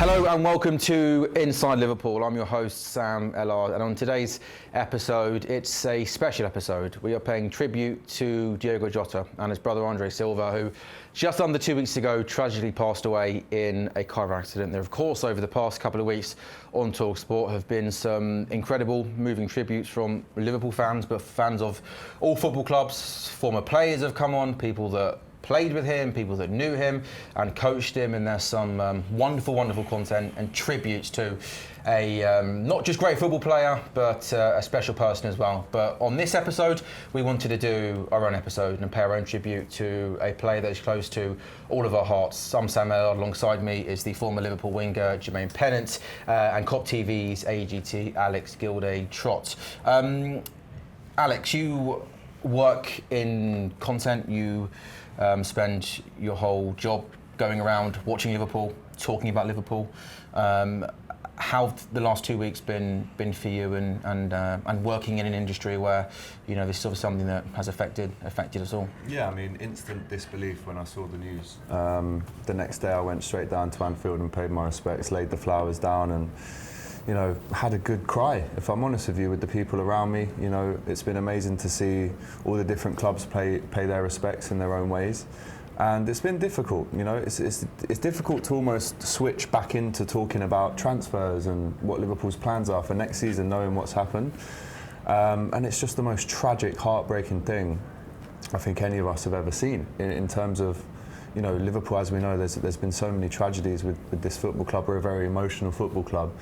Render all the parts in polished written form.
Hello and welcome to Inside Liverpool. I'm your host, Sam Ellard, and on today's episode, it's a special episode. We are paying tribute to Diogo Jota and his brother Andre Silva, who just under 2 weeks ago tragically passed away in a car accident. There, of course, over the past couple of weeks on TalkSport have been some incredible moving tributes from Liverpool fans, but fans of all football clubs. Former players have come on, people that played with him, people that knew him and coached him, and there's some wonderful content and tributes to a not just great football player, but a special person as well. But on this episode, we wanted to do our own episode and pay our own tribute to a player that is close to all of our hearts. I'm Sam Ellard. Alongside me is the former Liverpool winger Jermaine Pennant and COP TV's AGT Alex Gildea Trott. Alex, you work in content. You spend your whole job going around watching Liverpool, talking about Liverpool. How have the last 2 weeks been for you, and working in an industry where this is sort of something that has affected us all? Yeah, I mean, instant disbelief when I saw the news. The next day I went straight down to Anfield and paid my respects, laid the flowers down, and had a good cry, if I'm honest with you, with the people around me. It's been amazing to see all the different clubs pay their respects in their own ways. And it's been difficult, it's difficult to almost switch back into talking about transfers and what Liverpool's plans are for next season, knowing what's happened. And it's just the most tragic, heartbreaking thing I think any of us have ever seen in terms of, Liverpool, as we know, there's been so many tragedies with this football club. We're a very emotional football club.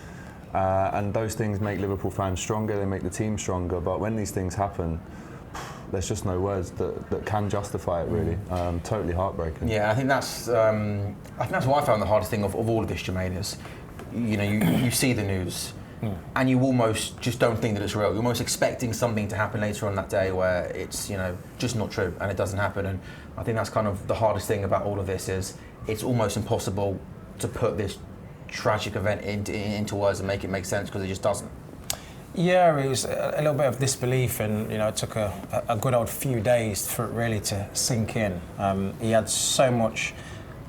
And those things make Liverpool fans stronger, they make the team stronger, but when these things happen, there's just no words that can justify it, really. Totally heartbreaking. Yeah, I think that's what I found the hardest thing of all of this, Jermaine, is you see the news and you almost just don't think that it's real. You're almost expecting something to happen later on that day where it's just not true, and it doesn't happen. And I think that's kind of the hardest thing about all of this, is it's almost impossible to put this tragic event into words and make it make sense, because it just doesn't. Yeah, it was a little bit of disbelief, and it took a good old few days for it really to sink in. He had so much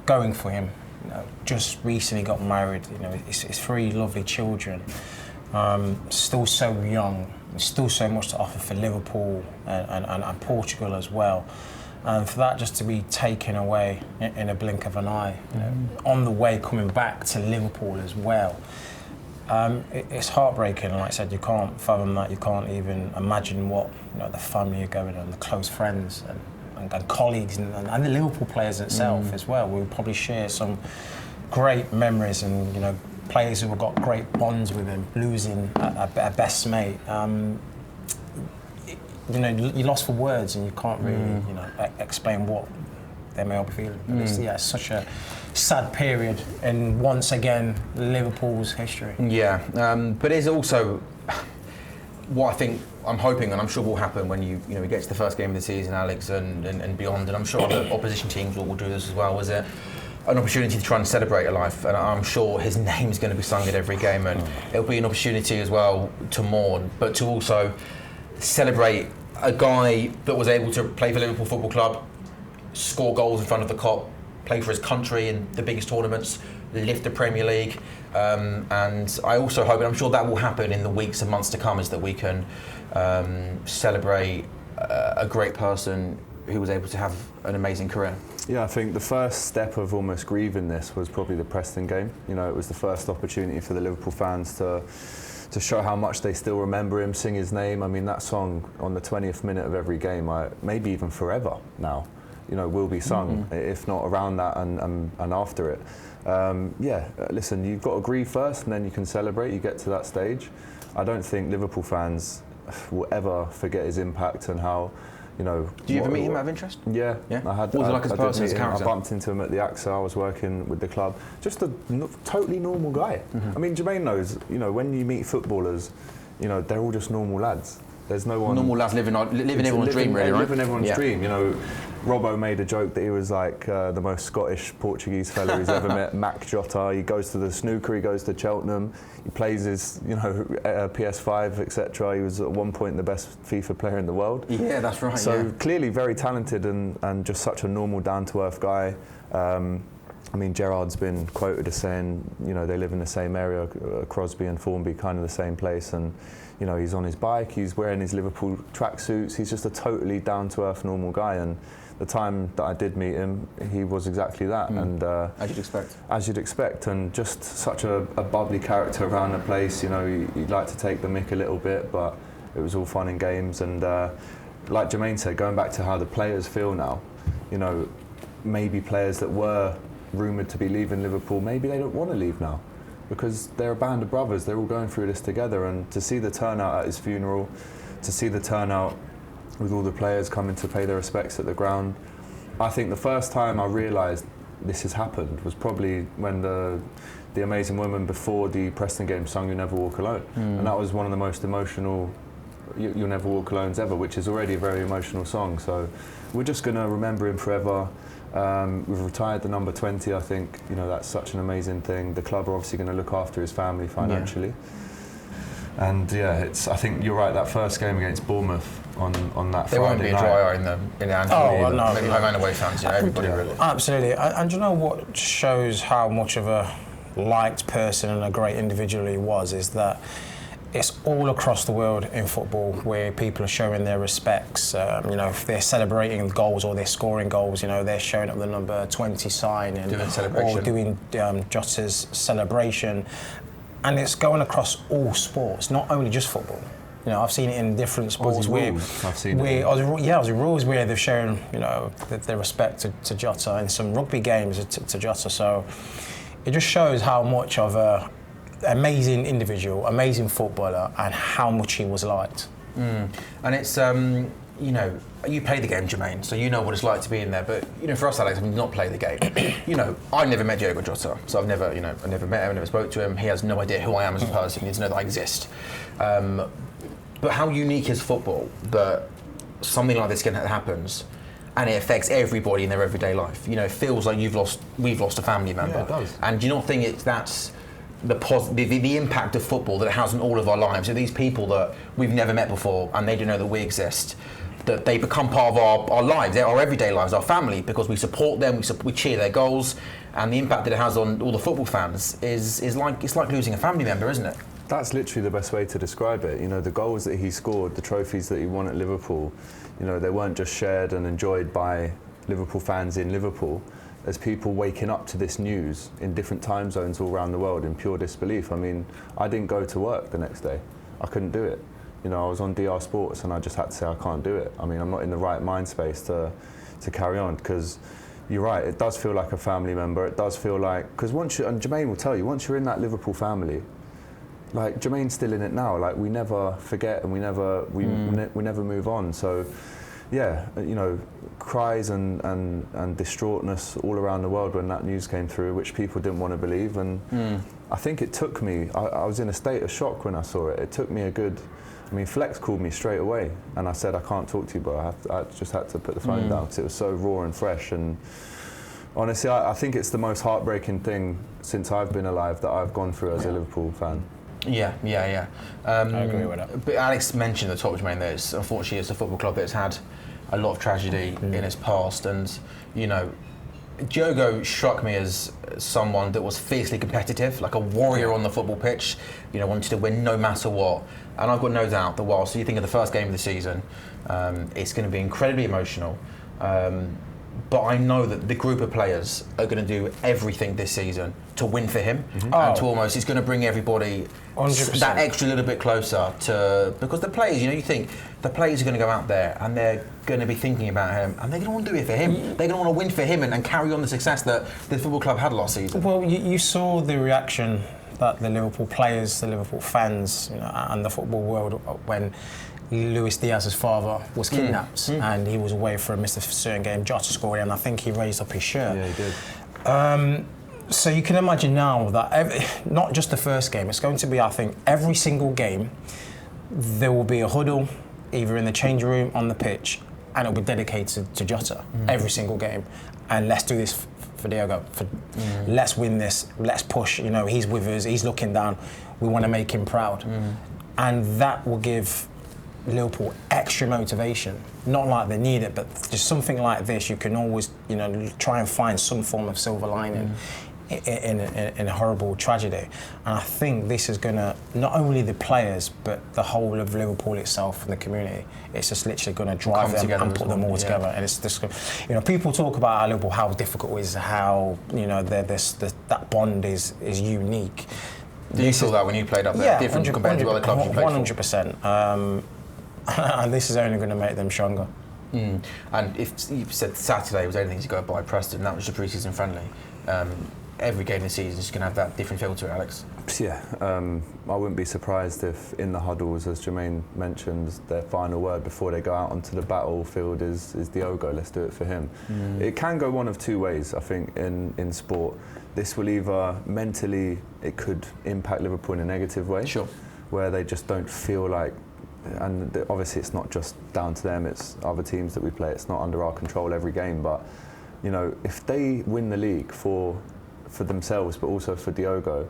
going for him. Just recently got married. His 3 lovely children. Still so young. Still so much to offer for Liverpool and Portugal as well. And for that just to be taken away in a blink of an eye, on the way coming back to Liverpool as well. It's heartbreaking, and like I said, you can't fathom that. You can't even imagine what the family are going on, the close friends and colleagues and the Liverpool players itself as well. We'll probably share some great memories, and players who have got great bonds with him, losing a best mate. You're lost for words, and you can't really, explain what they may all be feeling. It's such a sad period in, once again, Liverpool's history. Yeah, but it's also what I'm hoping, and I'm sure will happen when we get to the first game of the season, Alex, and beyond. And I'm sure other opposition teams will do this as well. Is it an opportunity to try and celebrate a life? And I'm sure his name is going to be sung at every game, and it'll be an opportunity as well to mourn, but to also celebrate a guy that was able to play for Liverpool Football Club, score goals in front of the Kop, play for his country in the biggest tournaments, lift the Premier League. And I also hope, and I'm sure that will happen in the weeks and months to come, is that we can celebrate a great person who was able to have an amazing career. Yeah, I think the first step of almost grieving this was probably the Preston game. It was the first opportunity for the Liverpool fans to show how much they still remember him, sing his name. I mean, that song on the 20th minute of every game, maybe even forever now, will be sung, if not around that and after it. Listen, you've got to grieve first, and then you can celebrate. You get to that stage. I don't think Liverpool fans will ever forget his impact and how, Do you ever meet him out of interest? Yeah. I had. What was it like as a person, as a character? I bumped into him at the AXA. I was working with the club. Just a totally normal guy. I mean, Jermaine knows, when you meet footballers, they're all just normal lads. There's no one. Normal lads living everyone's dream, really, right? Living everyone's dream. Robbo made a joke that he was like the most Scottish Portuguese fella he's ever met. Mac Jota. He goes to the snooker. He goes to Cheltenham. He plays his, PS5, etc. He was at one point the best FIFA player in the world. Yeah, that's right. So clearly very talented and just such a normal, down to earth guy. I mean, Gerrard's been quoted as saying, you know, they live in the same area, Crosby and Formby, kind of the same place, and you know, he's on his bike, he's wearing his Liverpool tracksuits, he's just a totally down-to-earth normal guy, and the time that I did meet him, he was exactly that. And as you'd expect. As you'd expect, and just such a bubbly character around the place. You know, he'd like to take the mick a little bit, but it was all fun and games. And like Jermaine said, going back to how the players feel now, you know, maybe players that were rumoured to be leaving Liverpool, maybe they don't want to leave now, because they're a band of brothers, they're all going through this together. And to see the turnout at his funeral, to see the turnout with all the players coming to pay their respects at the ground, I think the first time I realised this has happened was probably when the Amazing Woman before the Preston game sung "You'll Never Walk Alone," and that was one of the most emotional "You'll Never Walk Alone's" ever, which is already a very emotional song. So we're just going to remember him forever. We've retired the number 20. I think, you know, that's such an amazing thing. The club are obviously going to look after his family financially. Yeah. And yeah, I think you're right, that first game against Bournemouth on that there Friday won't be a night. dry eye in the Anfield. Oh, no. Maybe home and away fans, you know, everybody really. Absolutely. And you know what shows how much of a liked person and a great individual he was is that it's all across the world in football where people are showing their respects. You know, if they're celebrating goals or they're scoring goals, you know, they're showing up the number 20 sign and or doing Jota's celebration. And it's going across all sports, not only just football. You know, I've seen it in different sports where Aussie rules where they've shown, you know, their respect to Jota, and some rugby games to Jota. So it just shows how much of a amazing individual, amazing footballer, and how much he was liked. And it's, you know, you play the game, Jermaine, so you know what it's like to be in there. But you know, for us, Alex, we not play the game. You know, I never met Diogo Jota, so I never met him, I never spoke to him. He has no idea who I am as a person. He doesn't know that I exist. But how unique is football that something like this happens, and it affects everybody in their everyday life. You know, it feels like we've lost a family member. Yeah, it does. And do you not think that's the impact of football that it has on all of our lives? So these people that we've never met before and they don't know that we exist, that they become part of our lives, our everyday lives, our family, because we support them, we cheer their goals, and the impact that it has on all the football fans is like losing a family member, isn't it? That's literally the best way to describe it. You know, the goals that he scored, the trophies that he won at Liverpool, you know, they weren't just shared and enjoyed by Liverpool fans in Liverpool. There's people waking up to this news in different time zones all around the world in pure disbelief. I mean, I didn't go to work the next day. I couldn't do it. You know, I was on DR Sports and I just had to say I can't do it. I mean, I'm not in the right mind space to carry on, because you're right, it does feel like a family member. It does feel like, because and Jermaine will tell you, once you're in that Liverpool family, like Jermaine's still in it now, like we never forget and we never move on. So yeah, you know, cries and distraughtness all around the world when that news came through, which people didn't want to believe. And I think it took me, I was in a state of shock when I saw it. It took me Flex called me straight away and I said, I can't talk to you, bro. I just had to put the phone down because it was so raw and fresh. And honestly, I think it's the most heartbreaking thing since I've been alive that I've gone through as a Liverpool fan. Yeah. I agree with that. But Alex mentioned at the top, Jermaine, that unfortunately it's a football club that's had a lot of tragedy in its past, and you know, Diogo struck me as someone that was fiercely competitive, like a warrior on the football pitch. You know, wanted to win no matter what. And I've got no doubt that whilst you think of the first game of the season, it's going to be incredibly emotional. But I know that the group of players are going to do everything this season to win for him, and to almost, it's going to bring everybody 100%. that extra little bit closer to, because the players, you know, you think the players are going to go out there and they're going to be thinking about him and they're going to want to do it for him. They're going to want to win for him and carry on the success that the football club had last season. Well, you saw the reaction that the Liverpool players, the Liverpool fans, you know, and the football world when Luis Diaz's father was kidnapped and he was away for a missed a certain game. Jota scored and I think he raised up his shirt. Yeah, he did. So you can imagine now that not just the first game, it's going to be, I think, every single game there will be a huddle either in the change room, on the pitch, and it'll be dedicated to Jota every single game. And let's do this for Diogo. Let's win this. Let's push. You know, he's with us. He's looking down. We want to make him proud. And that will give Liverpool extra motivation. Not like they need it, but just something like this, you can always, try and find some form of silver lining in a horrible tragedy. And I think this is going to, not only the players, but the whole of Liverpool itself and the community, it's just literally going to drive them and put them all together. And it's just, people talk about Liverpool, how difficult it is, how, that bond is unique. Do you feel that when you played up there? Yeah, different compared to other clubs you played for? 100%. And this is only going to make them stronger. And if you said Saturday was anything to go by Preston, that was your pre-season friendly. Every game this season is going to have that different feel to it, Alex. Yeah, I wouldn't be surprised if in the huddles, as Jermaine mentioned, their final word before they go out onto the battlefield is Diogo, let's do it for him. It can go one of two ways, I think, in sport. This will either mentally, it could impact Liverpool in a negative way, where they just don't feel like, and obviously it's not just down to them, it's other teams that we play, it's not under our control every game, but if they win the league for themselves, but also for Diogo,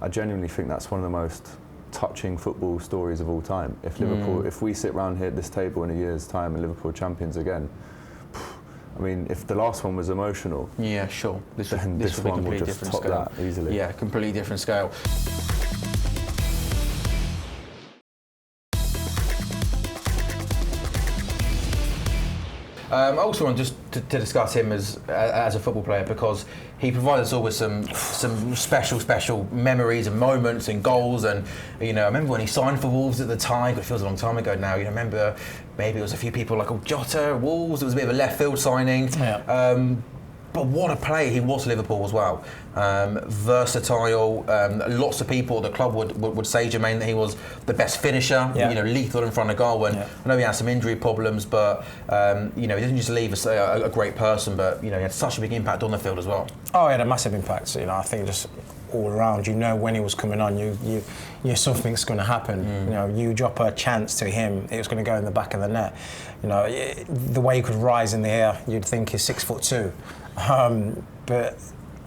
I genuinely think that's one of the most touching football stories of all time. If Liverpool, if we sit round here at this table in a year's time and Liverpool champions again, I mean, if the last one was emotional, this one will just top that easily. Yeah, completely different scale. I also want just to discuss him as a football player, because he provided us all with some special memories and moments and goals. And I remember when he signed for Wolves at the time. It feels a long time ago now. I remember maybe it was a few people like Jota, Wolves. It was a bit of a left field signing. Yeah. But what a player he was to Liverpool as well. Versatile. Lots of people at the club would say, Jermaine, that he was the best finisher. Lethal in front of goal. And I know he had some injury problems, but he didn't just leave us a great person, but he had such a big impact on the field as well. Oh, he had a massive impact. I think just all around. When he was coming on, you something's going to happen. You drop a chance to him, it was going to go in the back of the net. The way he could rise in the air, you'd think he's 6'2". But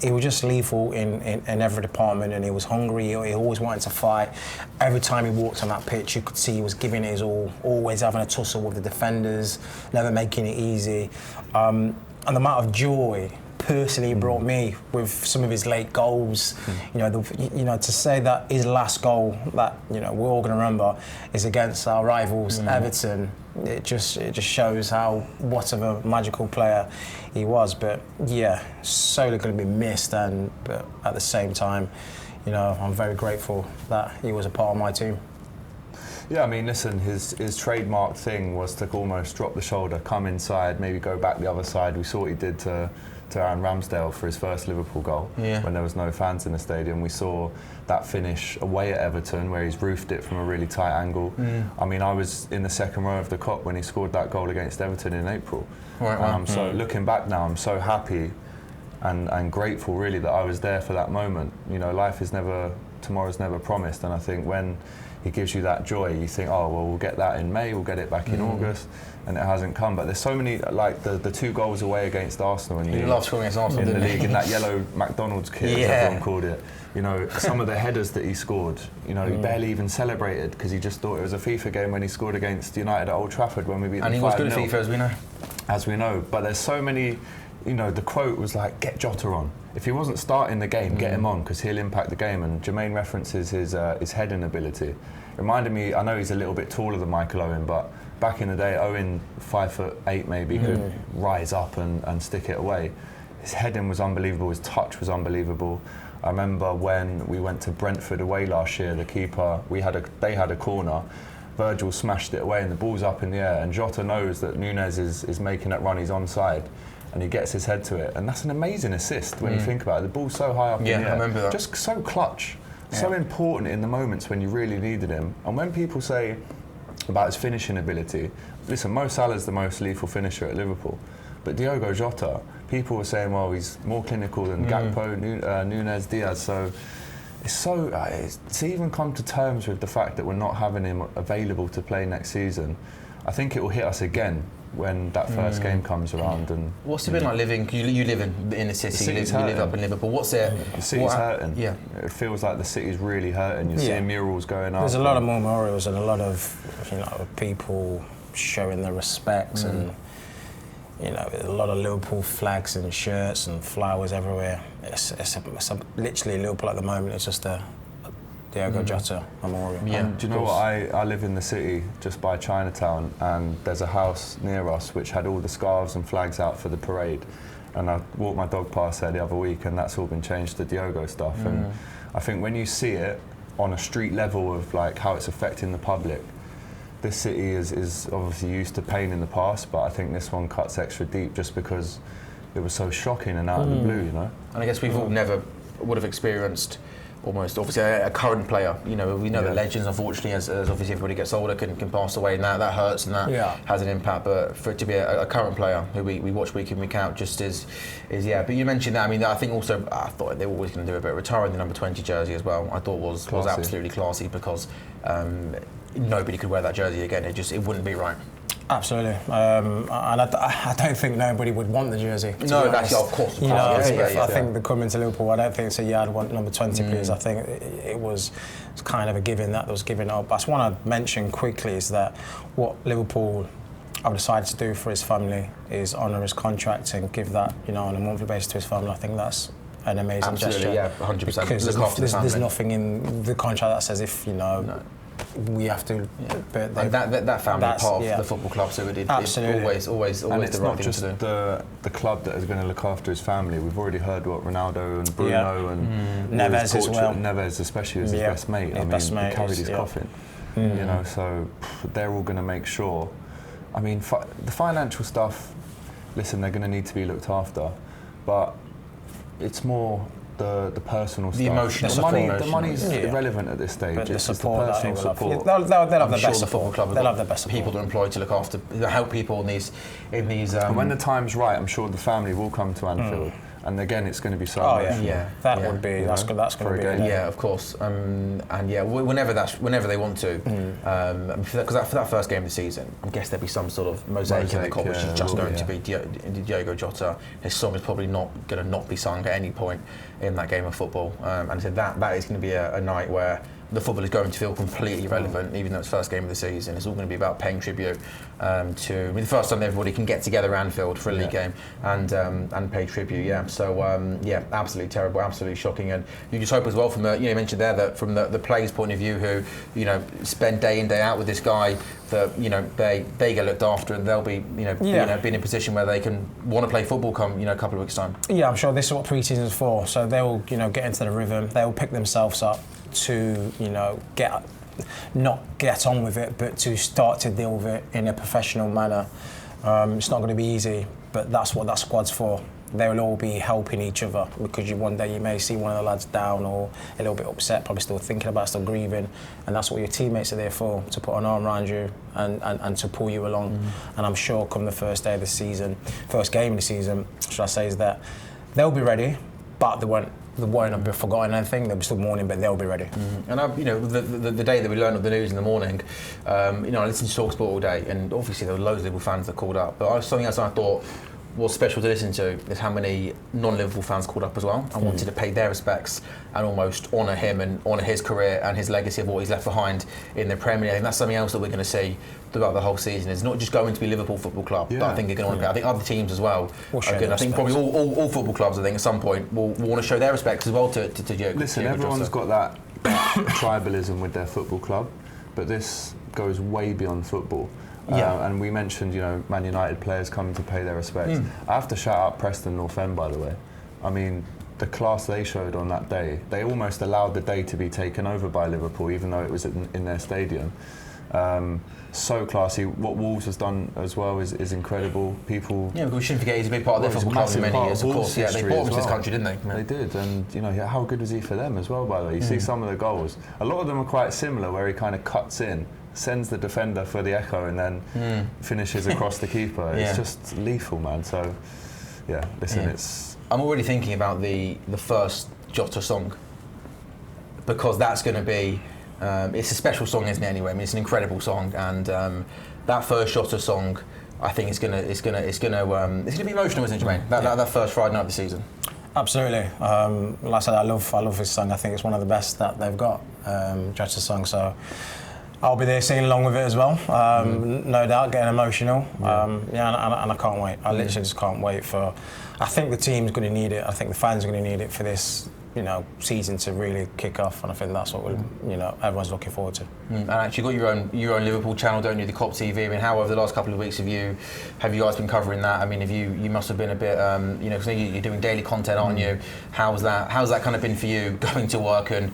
he was just lethal in every department, and he was hungry. He always wanted to fight. Every time he walked on that pitch, you could see he was giving it his all, always having a tussle with the defenders, never making it easy. And the amount of joy personally brought me with some of his late goals. To say that his last goal that we're all going to remember is against our rivals Everton. It just shows what of a magical player he was. But solely going to be missed. But at the same time, I'm very grateful that he was a part of my team. Yeah, I mean, listen, his trademark thing was to almost drop the shoulder, come inside, maybe go back the other side. We saw what he did to Aaron Ramsdale for his first Liverpool goal when there was no fans in the stadium. We saw that finish away at Everton where he's roofed it from a really tight angle. I mean, I was in the second row of the Kop when he scored that goal against Everton in April. So looking back now, I'm so happy and grateful really that I was there for that moment. Tomorrow's never promised, and I think when he gives you that joy, you think, oh, well, we'll get that in May, we'll get it back in August, and it hasn't come. But there's so many, like the 2 goals away against Arsenal in the league, in that yellow McDonald's kit, as everyone called it. Some of the headers that he scored, he barely even celebrated because he just thought it was a FIFA game when he scored against United at Old Trafford when we beat them 5-0. And he was good at FIFA, as we know. As we know, but there's so many, the quote was like, get Jota on. If he wasn't starting the game, get him on, because he'll impact the game. And Jermaine references his heading ability. It reminded me, I know he's a little bit taller than Michael Owen, but back in the day, Owen, 5'8" maybe, could rise up and stick it away. His heading was unbelievable, his touch was unbelievable. I remember when we went to Brentford away last year, the keeper, they had a corner, Virgil smashed it away and the ball's up in the air, and Jota knows that Nunes is making that run, he's onside, and he gets his head to it, and that's an amazing assist when you think about it. The ball's so high up in the air. I remember that. Just so clutch, so important in the moments when you really needed him. And when people say about his finishing ability, listen, Mo Salah's the most lethal finisher at Liverpool, but Diogo Jota, people were saying, well, he's more clinical than Gakpo, Nunes, Diaz. So to even come to terms with the fact that we're not having him available to play next season, I think it will hit us again when that first game comes around. And what's it been like living? You live in the city. You live up in Liverpool. What's it? The city's hurting. Yeah, it feels like the city's really hurting. You're seeing murals going up. There's a lot of memorials and a lot of people showing their respects and a lot of Liverpool flags and shirts and flowers everywhere. It's literally Liverpool at the moment. It's just a Diogo Jota memorial. Yeah. And do you know what? I live in the city just by Chinatown, and there's a house near us which had all the scarves and flags out for the parade. And I walked my dog past there the other week, and that's all been changed to Diogo stuff. And I think when you see it on a street level of like how it's affecting the public, this city is obviously used to pain in the past, but I think this one cuts extra deep just because it was so shocking and out of the blue, And I guess we've all never would have experienced almost obviously a current player. We know that legends, unfortunately, as obviously everybody gets older, can pass away, and that hurts and that has an impact. But for it to be a current player who we watch week in, week out, just is. But you mentioned that. I mean, I think also I thought they were always going to do a bit of retiring the number 20 jersey as well. I thought was absolutely classy because nobody could wear that jersey again. It wouldn't be right. Absolutely, and I don't think nobody would want the jersey. No, that's of course. I think the coming to Liverpool, I don't think so. Yeah, I'd want number 20, please. I think it was kind of a given that was given up. But I just want to mention quickly is that what Liverpool have decided to do for his family is honour his contract and give that on a monthly basis to his family. I think that's an amazing gesture. Yeah, 100%. Because there's nothing in the contract that says if we have to. But and that family part of the football club, so it's always and it's the right not thing just to do. the club that is going to look after his family. We've already heard what Ronaldo and Bruno and Neves as well. Neves especially was his best mate. He carried his coffin. So they're all going to make sure. I mean, the financial stuff. Listen, they're going to need to be looked after, but it's more the personal stuff. The emotional support. The money's irrelevant at this stage. But it's the support, support the personal support. They'll have the I'm best sure support. the football club They'll have the best people that are employed to look after, help people in these. And when the time's right, I'm sure the family will come to Anfield. And again, it's going to be so emotional. That would be that's going to be yeah, of course, and whenever they want to, because for that first game of the season, I guess there'll be some sort of mosaic in the court, which is just going to be Diogo Jota. His song is probably not going to not be sung at any point in that game of football, and so that is going to be a night where the football is going to feel completely irrelevant, even though it's first game of the season. It's all going to be about paying tribute to the first time everybody can get together at Anfield for a league game and pay tribute. Yeah, so absolutely terrible, absolutely shocking. And you just hope as well from you mentioned there that from the players' point of view, who spend day in day out with this guy, that they get looked after and they'll be be in a position where they can want to play football come a couple of weeks time. Yeah, I'm sure this is what pre-season is for. So they will get into the rhythm. They will pick themselves up to not get on with it, but to start to deal with it in a professional manner. It's not going to be easy, but that's what that squad's for. They will all be helping each other, because one day you may see one of the lads down or a little bit upset, probably still thinking about, still grieving, and that's what your teammates are there for, to put an arm around you and to pull you along. And I'm sure come the first day of the season, first game of the season, should I say, is that they'll be ready, but they won't have forgotten anything. They'll be still mourning, but they'll be ready. And the day that we learned of the news in the morning, I listened to TalkSport all day, and obviously there were loads of Liverpool fans that called up. But something else I thought was special to listen to is how many non-Liverpool fans called up as well and wanted to pay their respects and almost honour him and honour his career and his legacy of what he's left behind in the Premier League. And that's something else that we're going to see throughout the whole season. It's not just going to be Liverpool Football Club that I think are going to want to play. I think other teams as well are good. I think probably all football clubs, I think, at some point will want to show their respects as well to Diogo. Listen, everyone's got that tribalism with their football club, but this goes way beyond football. And we mentioned, Man United players coming to pay their respects. I have to shout out Preston North End, by the way. I mean, the class they showed on that day, they almost allowed the day to be taken over by Liverpool, even though it was in their stadium. So classy. What Wolves has done as well is incredible. People. Yeah, but we shouldn't forget he's a big part of their football club for many years. Of course, they brought him to this country, didn't they? They did, and how good was he for them as well? By the way, you see some of the goals. A lot of them are quite similar, where he kind of cuts in, sends the defender for the echo, and then finishes across the keeper. It's just lethal, man. So, listen, it's. I'm already thinking about the first Jota song, because that's going to be. It's a special song, isn't it? Anyway, I mean, it's an incredible song, and that first Jota song, I think it's gonna be emotional, isn't it, Jermaine? That first Friday night of the season. Absolutely. Like I said, I love his song. I think it's one of the best that they've got, Jota's song. So I'll be there singing along with it as well. No doubt, getting emotional. And I can't wait. I literally just can't wait for. I think the team's going to need it. I think the fans are going to need it for this, season to really kick off. And I think that's what everyone's looking forward to. And actually, you've got your own Liverpool channel, don't you? The Cop TV. I mean, how over the last couple of weeks have you guys been covering that? I mean, you must have been a bit, because you're doing daily content, aren't you? How's that kind of been for you, going to work and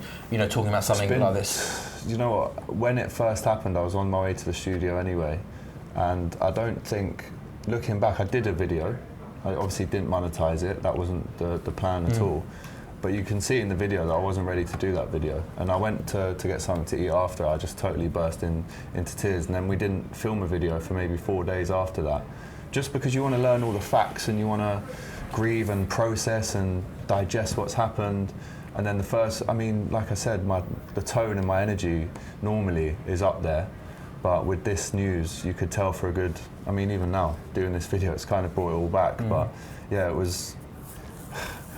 talking about something like this? You know what? When it first happened, I was on my way to the studio anyway, and I don't think, looking back, I did a video. I obviously didn't monetize it. That wasn't the plan at all. But you can see in the video that I wasn't ready to do that video. And I went to get something to eat after. I just totally burst into tears. And then we didn't film a video for maybe 4 days after that. Just because you want to learn all the facts and you want to grieve and process and digest what's happened. And then like I said, the tone and my energy normally is up there. But with this news, you could tell for a good, even now, doing this video, it's kind of brought it all back. But yeah, it was,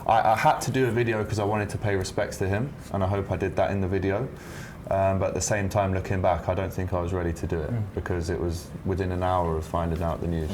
I had to do a video because I wanted to pay respects to him, and I hope I did that in the video. But at the same time, looking back, I don't think I was ready to do it because it was within an hour of finding out the news.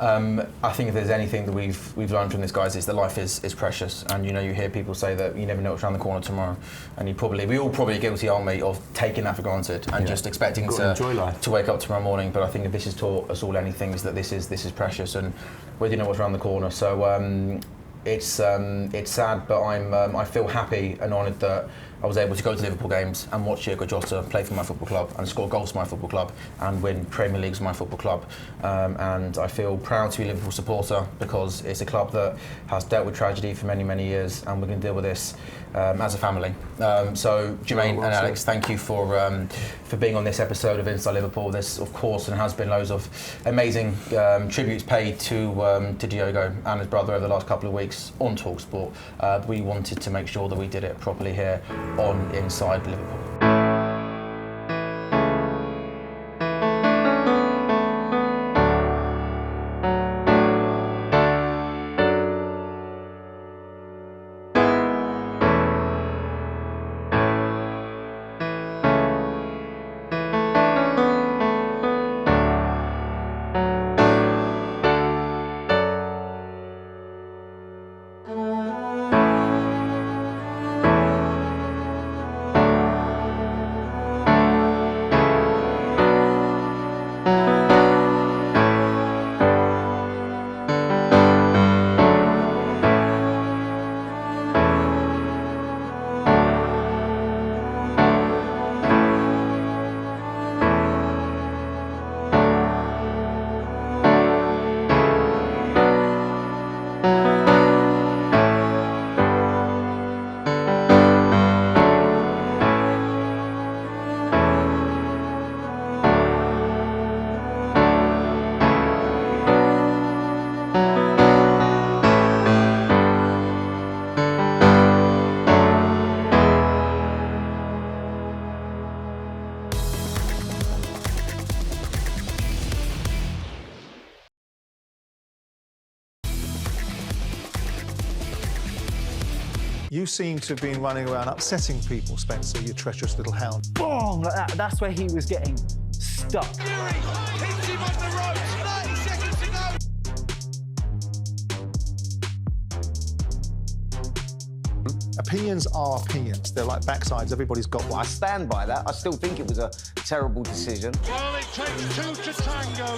I think if there's anything that we've learned from this, guys, is that life is precious, and you hear people say that you never know what's around the corner tomorrow, and we all probably guilty, aren't we, of taking that for granted and just expecting to wake up tomorrow morning. But I think if this has taught us all anything, is that this is precious, and we do know what's around the corner. So it's sad, but I feel happy and honoured that I was able to go to Liverpool games and watch Diogo Jota play for my football club and score goals for my football club and win Premier Leagues for my football club. And I feel proud to be a Liverpool supporter because it's a club that has dealt with tragedy for many, many years, and we're going to deal with this as a family. So Jermaine and Alex, thank you for being on this episode of Inside Liverpool. There's, of course, and has been loads of amazing tributes paid to Diogo and his brother over the last couple of weeks on TalkSport. We wanted to make sure that we did it properly here on Inside Liverpool. You seem to have been running around upsetting people, Spencer, you treacherous little hound. Boom! Like that. That's where he was getting stuck. Fury hits him on the ropes, 30 seconds to go. Opinions are opinions. They're like backsides. Everybody's got one. I stand by that. I still think it was a terrible decision. Well, it takes two to tango.